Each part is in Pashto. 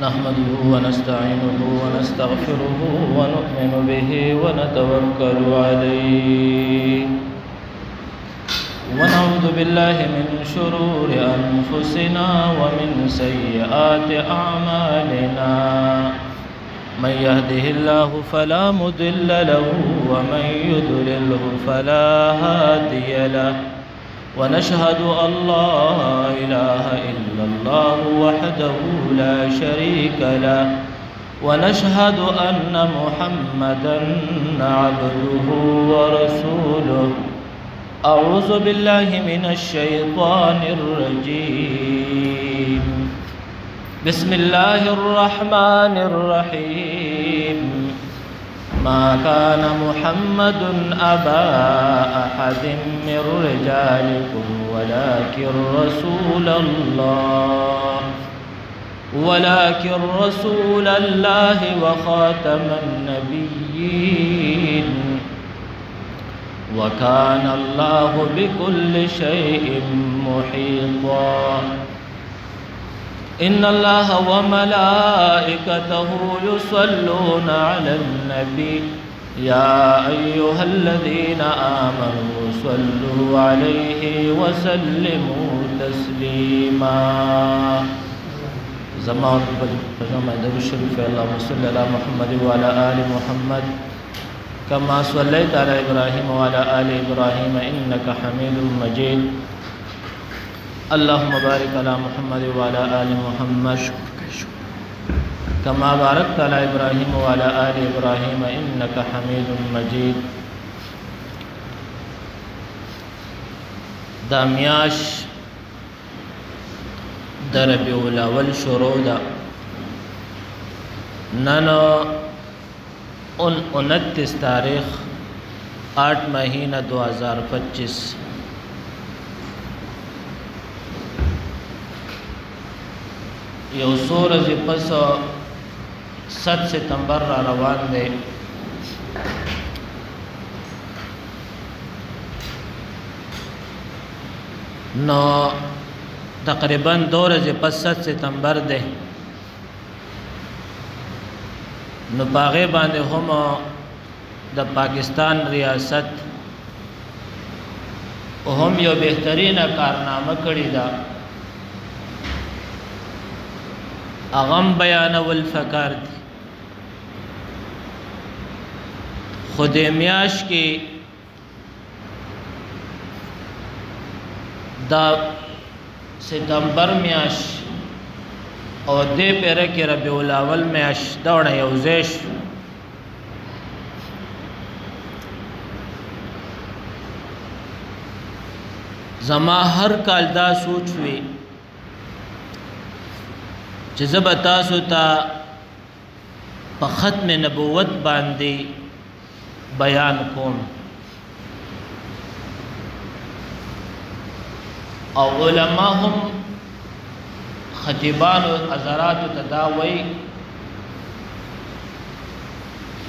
نحمده ونستعينه ونستغفره ونؤمن به ونتوكل عليه ونعوذ بالله من شرور أنفسنا ومن سيئات أعمالنا من يهده الله فلا مضل له ومن يضلله فلا هادي له ونشهد أن لا إله إلا الله وحده لا شريك له ونشهد أن محمدا عبده ورسوله أعوذ بالله من الشيطان الرجيم بسم الله الرحمن الرحيم ما كان محمد أبا أحد من رجالكم ولكن رسول الله وخاتم النبيين وكان الله بكل شيء محيطا إن الله وملائكته يصلون على النبي يا أيها الذين آمنوا صلوا عليه وسلموا تسليما زمان بجمع درود الشريف اللهم صل على محمد وعلى آل محمد كما صليت على إبراهيم وعلى آل إبراهيم إنك حميد مجيد اللهم بارك على محمد وعلى آل محمد كما باركت على إبراهيم وعلى آل إبراهيم إنك حميد مجيد دامیاش در ربیع الاول شروع دا نن 29 تاریخ 8 مہینہ 2025 یو سورج پس 7 ستمبر را روان دے نو تقریبا 2 ورځې پس 7 ستمبر دے نو پاغه باندې هم د پاکستان ریاست هم یو بهترینه کارنامه کړی دا اغم بیان والفکار دی خود میاش کی دا ستمبر میاش او دې پیر کې ربیع الاول میاش داونه یوزیش زما هر کال دا سوچ وی چې زب تاسو ته په ختم نبوت باندې بیان کوم او علماء هم خطیبان او حضرات تداوی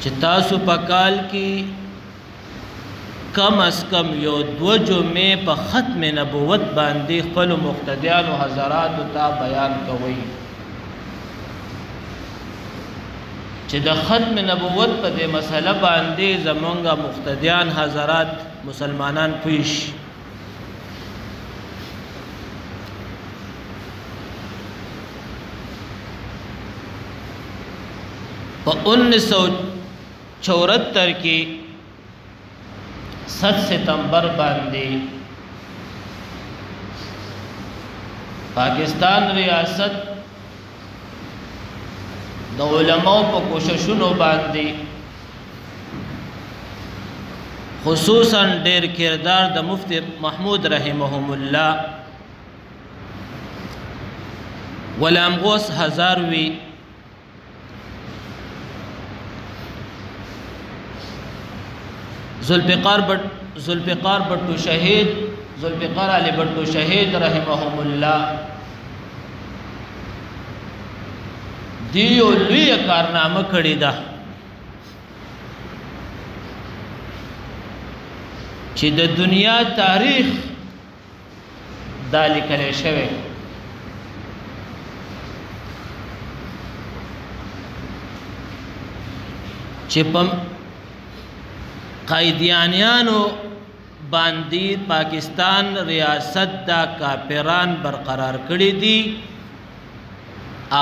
چې تاسو په کال کې کم از کم یو 2 جمعې په ختم نبوت باندې خپل مقتدیان او حضرات ته بیان کوئ چې د ختم نبوت په دې مسله باندې زمونږه مقتدیان حضرات مسلمانان پوښ په 1974 کې 7 ستمبر باندې پاکستان ریاست د علماء په کوششونو باندې خصوصا ډېر کردار د مفتی محمود رحمهم الله غلام غوث هزاروی ذوالفقار بټو شهید ذوالفقار علی بټو شهید رحمهم الله دیو لوی کارنامه کړی ده چې د دنیا تاریخ دا لیکل شوی چې په قایدیانیانو باندې پاکستان ریاست دا کافران برقرار کړی دي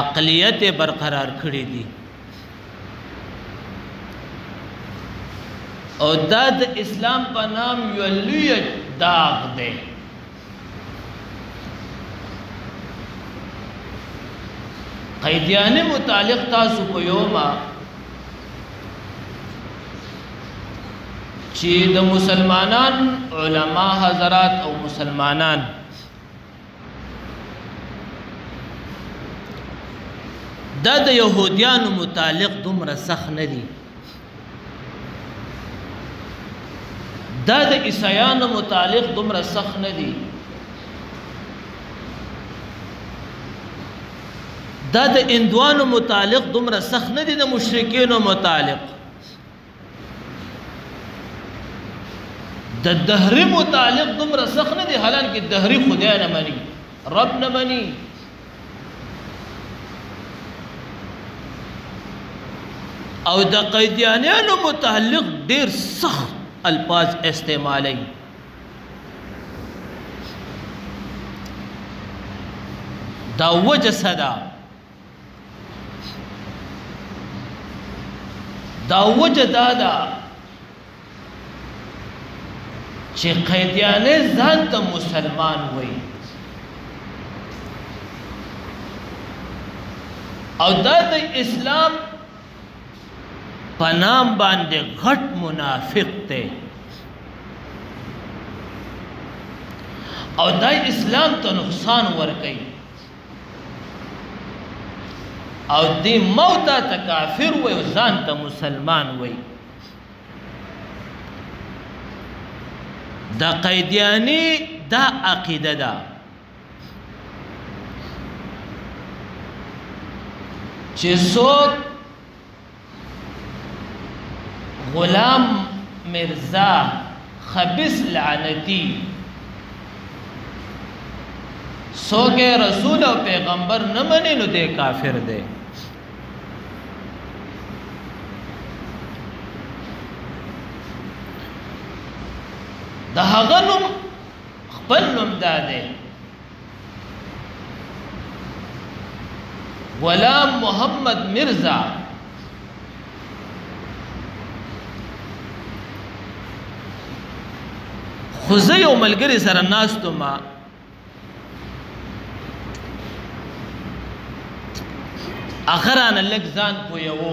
اقلیت برقرار کړی دي او دا د اسلام په نام یو لوی داغ دی قیدیانه متعلق تاسو په یوما چې د مسلمانان علما حضرات او مسلمانان دا د يهوديانو متعلق دومره سخت نه دي دا د عیسایانو متعلق دومره سخت نه دي دا د هندوانو متعلق دومره سخت نه دي د مشرکینو متعلق د دهری متعلق دومره سخت نه دي حالانکه دهری خدای نه مني رب نه مني او د قیدیانانو متعلق ډیر سخت الفاظ استعمالي دا وجه صدا دا وجه دادا چې قیدیانه ځان ته مسلمان وي او دا د اسلام پنام باندې غټ منافق ته او دا اسلام ته نقصان ور کوي او دی موت ته کافر وي او ځان ته مسلمان وي دا قیدیانی دا عقیده ده چې څوک غلام مرزا خبیث لعنتی سوګه رسول او پیغمبر نه مني نو دی کافر دی د هغه نوم خپل نوم داده غلام محمد مرزا خو زه یو ملګری سره ناستو ما اخرانه لږ ځان پویوو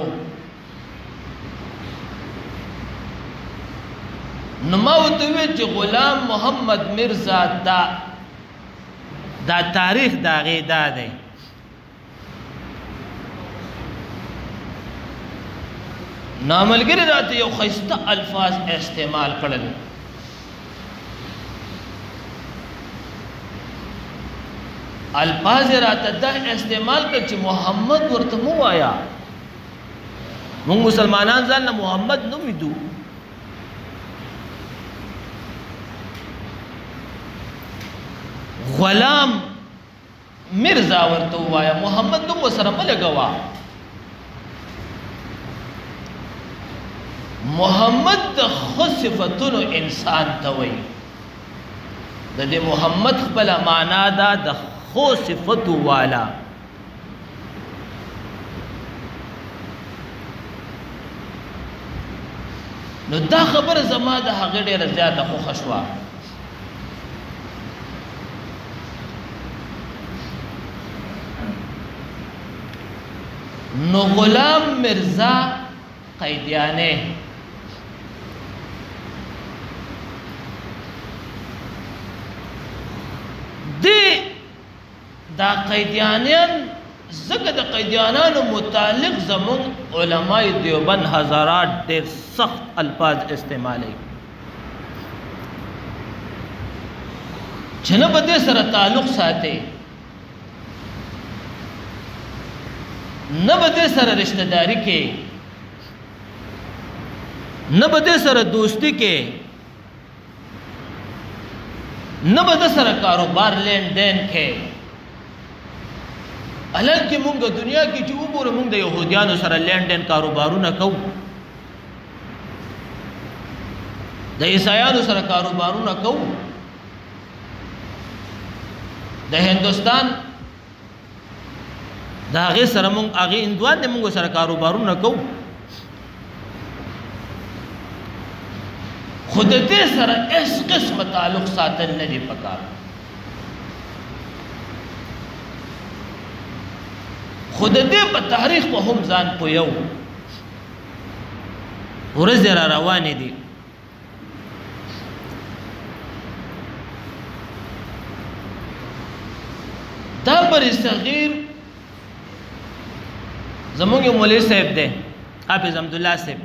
نو ما ورته وویل چې غلام محمد مرزا دا تاریخ د هغې دا دی نو ملګري راته یو ښایسته الفاظ استعمال کړل الفاظ راته دا استعمال کړ چې محمد ورته مو وایا موږ مسلمانان ځان نه محمد نومیدو غلام مرزا ورته وایا محمد نوم سره ملګوا محمد د خصفتونو انسان ته وایي د دې محمد خپل معنا دا د خو صفتو والا نو دا خبر زما د هغه ډیره زیاته خوښه شوه نو غلام مرزا قیدیانه دا قیدیانیان زګه د قیدیانانو متعلق زمون علماء دیوبند حضرات ډېر سخت الفاظ استعمالوي چې نه به دې سره تعلق ساتي نه به دې سره رشتہ داری کې نه به دې سره دوستی کې نه به دې سره کاروبار لین دین کې حالانکه موږ دنیا کې چې وګورو موږ د يهوديانو سره لین دین کاروبارونه کوو د عیسایانو سره کاروبارونه کوو د هندوستان د هغې سره مونږ هغې هندوان دی مونږ سره کاروبارونه کوو خو د دې سره هېڅ قسمه تعلق ساتل نه دي پکار خو د دې په تاریخ په هم ځان پویو ورځې را روانې دي دا بر صغیر زمونږ یو مولوي صاحب دی حافظ حمدالله صاحب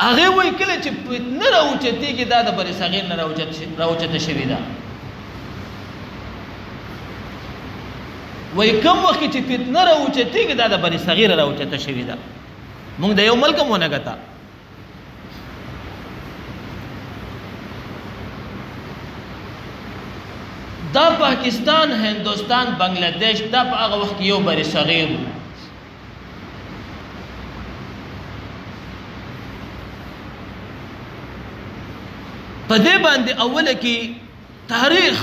هغې وایي کله چې فتنه راوچتېږي دا د بر صغیر نه راوچته شوې ده وایي کوم وخت چې فتنه راوچتېږي دا د بر صغیر راوچته شوې ده مونږ د یو ملک هم ونه ګټه دا پاکستان هندوستان بنگلادیش دا په هغه وخت یو بر صغیر په دې باندې اوله کې تاریخ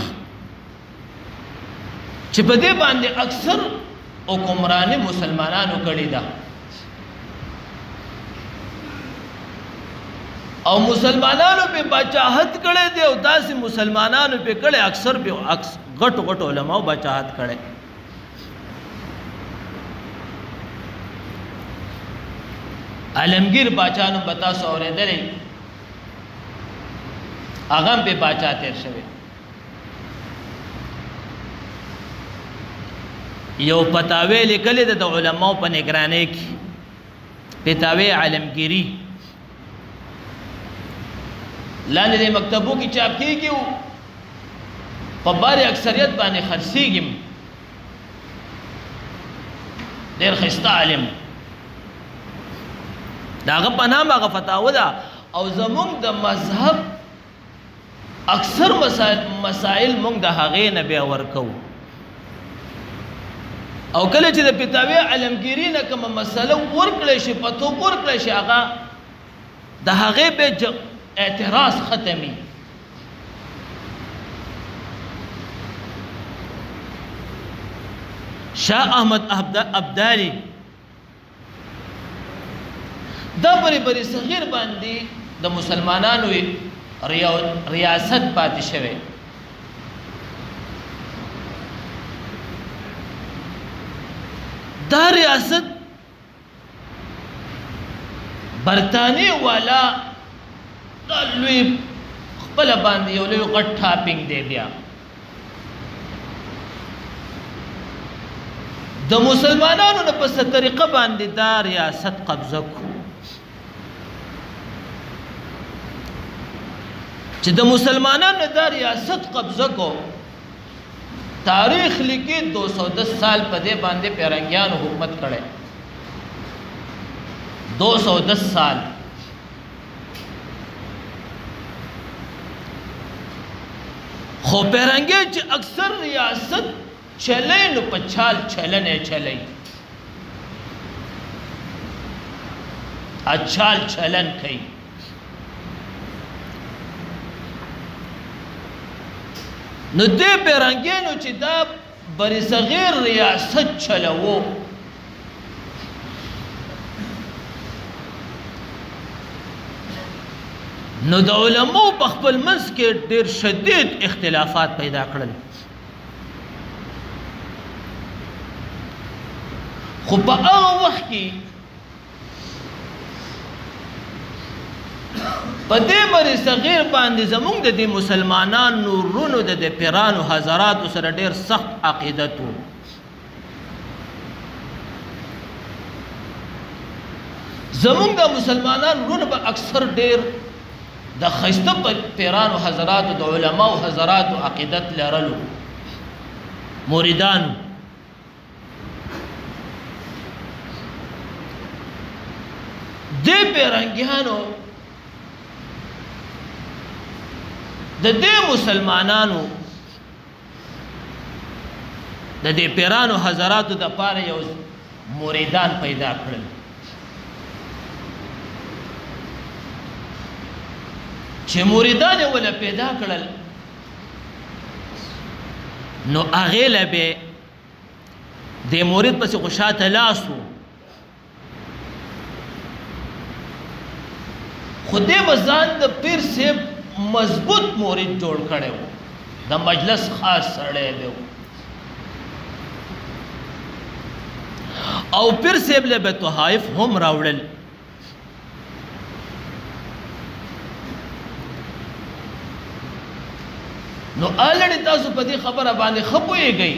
چې په دې باندې اکثر حکمراني مسلمانانو کړې ده او مسلمانانو په بچاهت کړي دي او داسې مسلمانانو په کړي اکثر په غټ غټ علماء بچاهت کړي عالمگیر باچانو بتا سو اورېدلې هغه په باچا تیر شوی یو پتاوی لیکلې د علماء په نگرانی کې پتاوی عالمگیری لاندې د مکتبو کې چاپ کېږي په بارې اکثریت باندې خرڅېږي ډېر ښایسته عالم د هغه په نام هغه فتاوه ده او زموږ د مذهب اکثر مسائل موږ د هغې نه بیا ورکوو او کله چې د فتاوی علمگیري نه کومه مسله ورکړی شي پتو ورکړی شي هغه د هغې به اعتراض ختمي شاه احمد ابدالي دا بری صغیر باندې د مسلمانانو ریاست پاتې شوی دا ریاست برطانیې والا دا لوی خپله باندې یو لوی غټ ټاپینګ دی بیا د مسلمانانو نه په څه طریقه باندې دا ریاست قبضه کړو چې د مسلمانانو دا ریاست قبضه کو تاریخ لیکي 210 سال په دې باندې پیرنګیانو حکومت کړي 210 سال خو پیرنګي چې اکثر ریاست چلے نو پچال چلنے چلے اچھال چلن کئی نو دے پیرنگی نو چی دا بری صغیر ریاست چلو نو دا علماء بخبل منس کے دیر شدید اختلافات پیدا کرل خو په هغه وخت کې په دې بری صغیر باندې زمونږ د دې مسلمانانو رونو د پیرانو حضراتو سره ډېر سخت عقیدت و زمونږ د مسلمانانو رونو به اکثر ډېر د ښایسته پیرانو حضراتو د علماو حضراتو عقیدت لرلو مریدانو دې پیرنګیانو د دې مسلمانانو د دې پیرانو حضراتو د پاره یو مریدان پیدا کړل چې مریدان ولا پیدا کړل نو هغه لبه د مرید پس خوشاته لاسو خدای بزان د پیر صاحب مضبوط مرید جوړ کړو د مجلس خاص سره دی او پیر صاحب له توحائف هم راوړل نو الړی تاسو په دې خبره باندې خپويږئ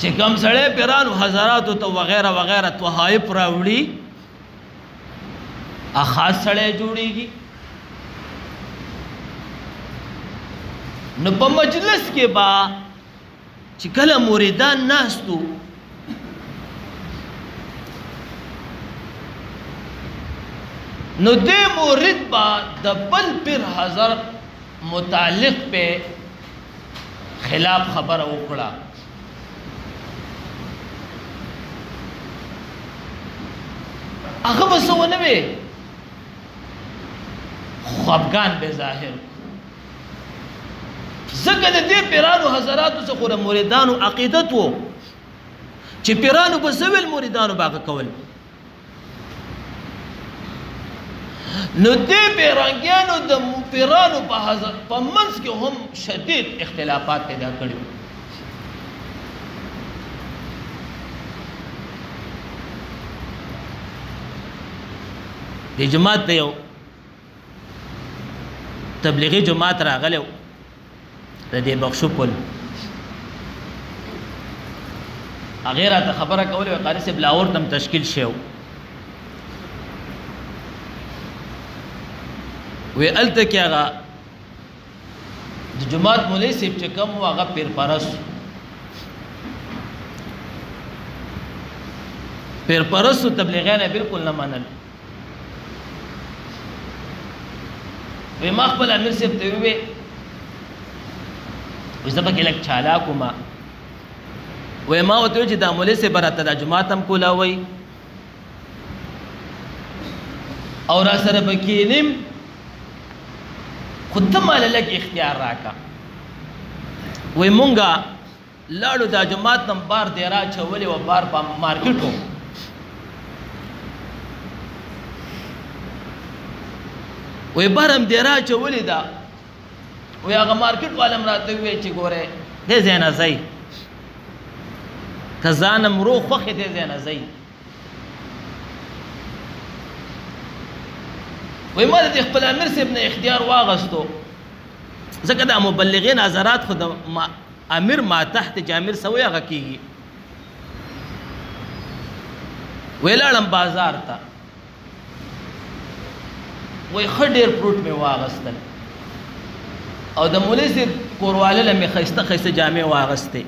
چې کوم سړی پیرانو حضراتو ته وغیرہ وغیرہ توحائف راوړي ا خاص سړی جوړیږي نو په مجلس کې با چې کله مریدان ناستو نو دې مرید با د بل پیر حضر متعلق په خلاف خبر وکړه هغه وسونه وي خفقان به ظاهر زګه د دې پیرانو حضراتو څخه مریدانو عقیدت وو چې پیرانو په سویل مریدانو باغ کول نو دې پیرانګانو د پیرانو په منځ کې هم شدید اختلافات پیدا کړي د جماعت ته یو تبلیغي جماعت راغلو د دې بخشو پل هغه راته خبره کوله قاری صاحب لاهور تم تشکیل شو وی الته کې هغه د جماعت مولوی صاحب چې کوم هغه پیر پرستو تبلیغیان بالکل نه منل وی ما خپل امیر صاحب ته وی زما کې لک چالاکو ما وی ما وته چې د مولوی صاحب راته د جماعت هم کولا وی او را سره بکینم خود مال لک اختیار راکا وی مونږه لاړو د جماعت نم بار دی را چولې و بار په مارکیټو وی بارم دی را چولې دا وی هغه مارکیټ والم راته وی چې ګوره دې زینا زئی کزانم روح خوخه دې زینا زئی وی ما د خپل امیر صاحب نه اختیار واغستو ځکه د مبلغین حضرات خود امیر ما تحت جامر سوی هغه کیږي ویلاړم بازار ته وی خډیر پروت می واغستل او د مولوی صاحب کورواله لمه خسته خسته جامع واغسته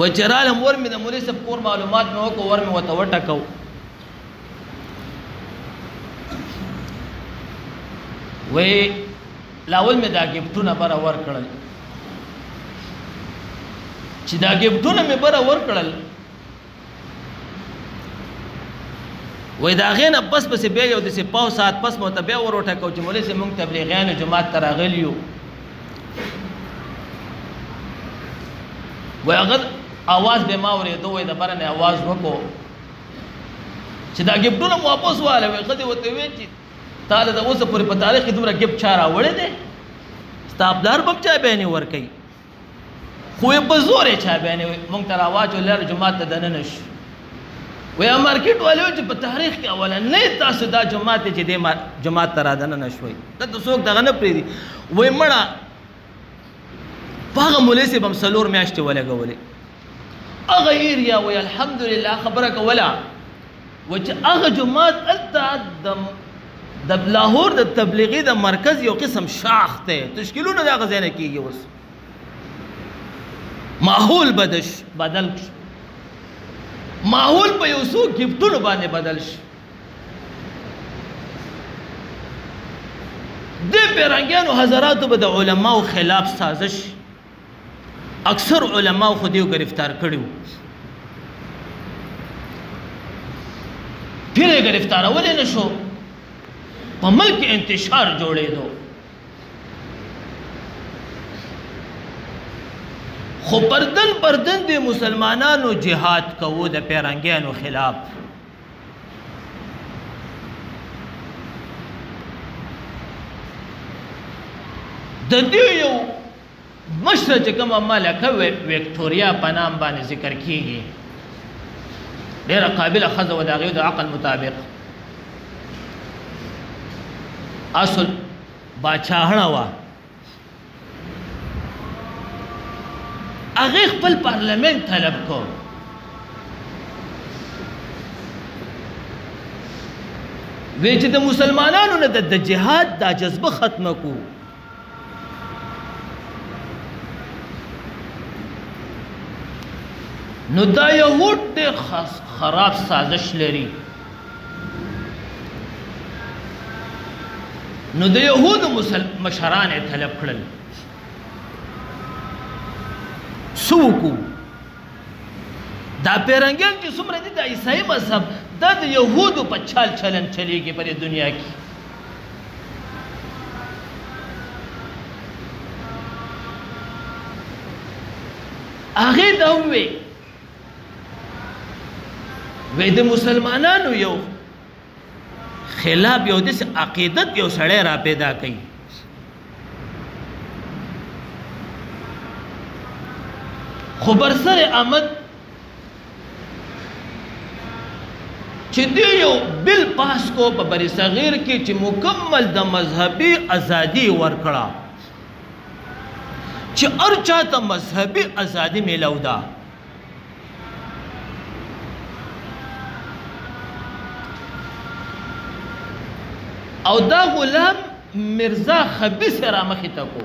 وجرالم ورمه د مولوی صاحب کور معلومات مې وکړ ورمه وته وټکو وی لاول مې دا گیفټونه بره ور کړل چې دا گیفټونه مې بره ور کړل وای دا غینه بس به یو د سپاو سات پس مو ته بیا وروټه کو چې مولوی سي مونږ تبلیغیان جماعت تراغلیو وای هغه आवाज به ما ورې دوی د برنه आवाज وکړو چې دا گیفټونه واپس واله وای خدي وته وی چې تعالی د اوسه پورې په تاریخ کې دومره گیفټ چاره وړې دي ستابدار بم چا بینه ور کوي خو په زورې چا بینه مونږ تر आवाज ولر جماعت ته دنه نش وی مارکیټ والو چې په تاریخ کې اوله نه تاسو دا جماعت چې د جماعت تر دنه نشوي ته څوک دغه نه پریدي وای مړه پاغه مولوی سي بم سلور میاشتې ولګولې اغه ایریا وی الحمدلله خبرک ولا و چې اغه جماعت الته د لاهور د تبلیغي د مرکز یو قسم شاخ ته تشکیلونه دا غزنه کیږي اوس ماحول بدل ماحول په یو څو گیفټونو باندې بدل شي د پیرانګانو حضراتو به د علماو خلاف سازش اکثر علماو خو دیو گرفتار کړیو پھر گرفتارولې نشو په ملک انتشار جوړېدو خو بردن د مسلمانانو جهاد کوو د پیرنګیانو خلاف د دې یو مشره چې کومه ملکه وکټوریا په نام باندې ذکر کیږي ډېره قابله ښځه وه د هغې د عقل مطابق اصل باچاهڼه وه هغې خپل پارلمنت طلب کو وی چې د مسلمانانو نه د جهاد دا جذبه ختمه کو نو دا یهود ډېر خراب سازش لري نو د یهودو مشران یې طلب کړل سوکو دا پیرنګیان چې څومره دي د عیسائی مذهب دا د یهودو په چال چلن چلیږي په دنیا کې هغې دا ووې وی د مسلمانانو یو خلاف یو داسې عقیدت یو سړی را پیدا کوي خو برسر آمد چې دی یو بل پاس کو په بر صغیر کې چې مکمل د مذهبي ازادي ورکړه چې هر چاته مذهبي ازادي میلاو ده او دا غلام مرزا خبیث را مخې ته کو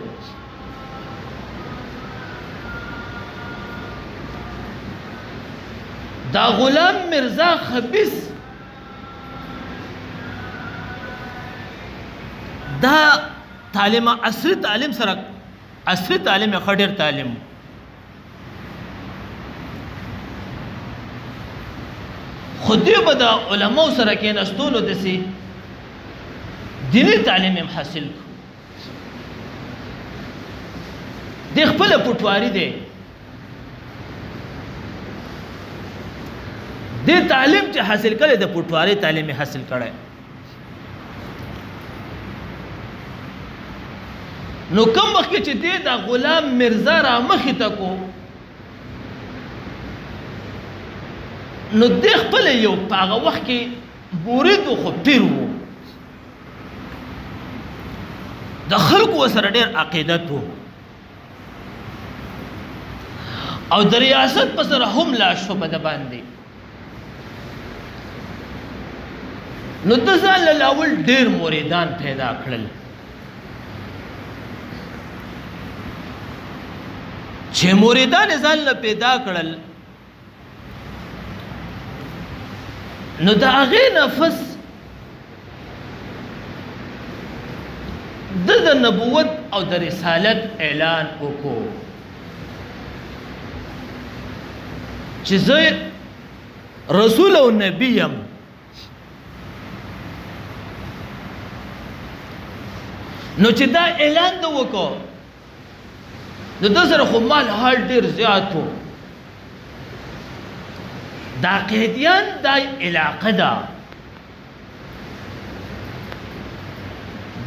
دا غلام مرزا خبیث دا تعلیم عصری تعلیم سره عصری تعلیم خډیر تعلیم خودی به دا علماء سره کېناستولو دسي دینی تعلیم هم حاصل کو د خپل پټواری دی د تعلیم چې حاصل کړي د پټواری تعلیم حاصل کړي نو کوم وخت چې د غلام مرزا را مخې ته کو نو د خپل یو په هغه وخت کې بورید خو پیر و د خلکو سره ډېر عقیدت و او د ریاست په سره هم لا شو په د باندې نو د ځان له لاول ډېر مریدان پیدا کړل چې مریدان ځان له پیدا کړل نو د هغې نفس د نبوت او د رسالت اعلان وکړو چې زه رسول او نبی یم نو چې دا اعلان د وکړو نو د سره خو مال حال ډېر زیات و دا قیدیان دا علاقه ده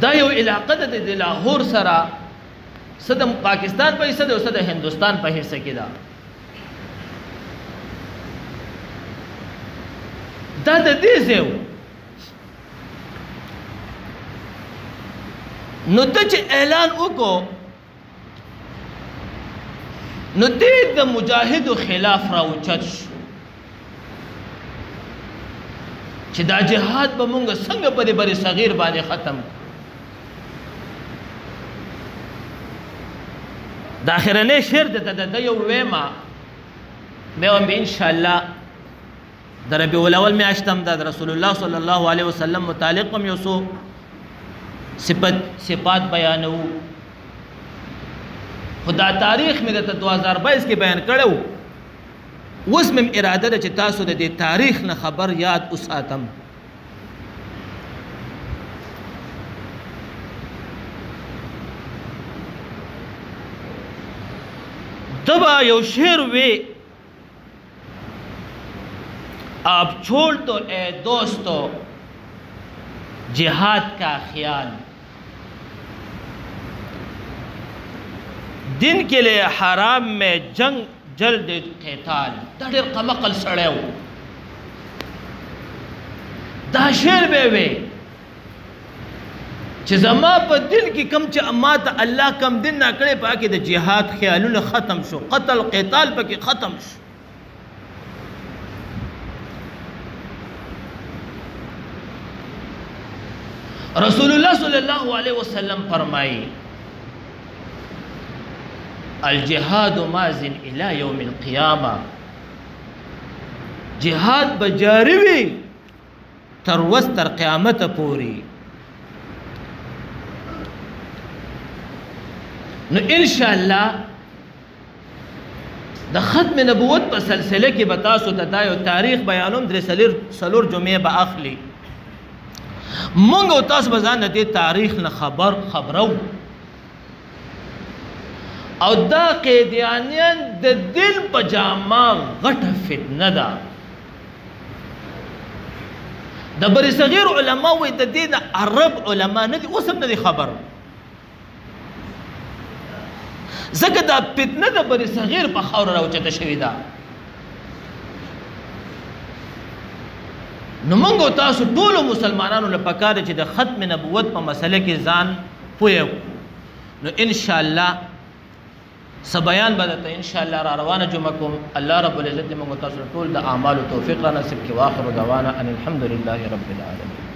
دا یو علاقه ده د لاهور سره څه د پاکستان په حصه ده او څه د هندوستان په حصه کې ده دا د دې ځای نو ته چې اعلان وکړو نو دې د مجاهدو خلاف راوچت شو چې دا جهاد به مونږ څنګه په دې بر صغیر باندې ختم دا اخرنی شعر د یو ویما بیا هم ان شاء الله د ربیع الاول میاشتم د رسول الله صلی الله علیه وسلم متعلق هم یو څو صفات بیانو خدا تاریخ مې د 2022 کې بیان کړو اوس مې اراده ده چې تاسو د دې تاریخ نه خبر یاد وساتم तबा यो शेर वे आप छोड़ तो ए दोस्तों जिहाद का ख्याल, दिन के लिए हराम में जंग जल्द क़िताल। ढेर कमकल सड़ेव दा शेर बेवे च जमा पर दिल की कम च अम्मा त अल्लाह कम दिन ना करे पाके द जिहाद ख्यालुन खत्म शो, कत्ल क़िताल पके खत्म शो। रसूलुल्लाह सल्लल्लाहु अलैहि वसल्लम फरमाई अल जिहाद माजिन इला यौमिल क़ियामा, जिहाद बजारी भी तरवस तर क़यामत पूरी। न इंशाअल्लाह द ख़त्म नबूवत पर सिलसिले की बता सो तदायो तारीख बयानुम दरे सलूर जुमे बाखली मंगो तास बजान दे तारीख न खबरौ और दा कैदियानियन द दिल पजामा गठ फितना दा द बरी सगीर उलमा व द दिन अरब उलमा नदी उसम नदी खबर زکه دا فتنه د بری صغیر په خاور راوچته شوې ده. نو موږ تاسو ټولو مسلمانانو له پکار چې د ختم نبوت په مسله کې ځان پوهیو. نو ان شاء الله سبیان بدته ان شاء الله را روانه جمعه کوم. الله رب العزت موږ تاسو ټول د اعمال توفیق را نصیب کړي. واخر دعوانا ان الحمد لله رب العالمین.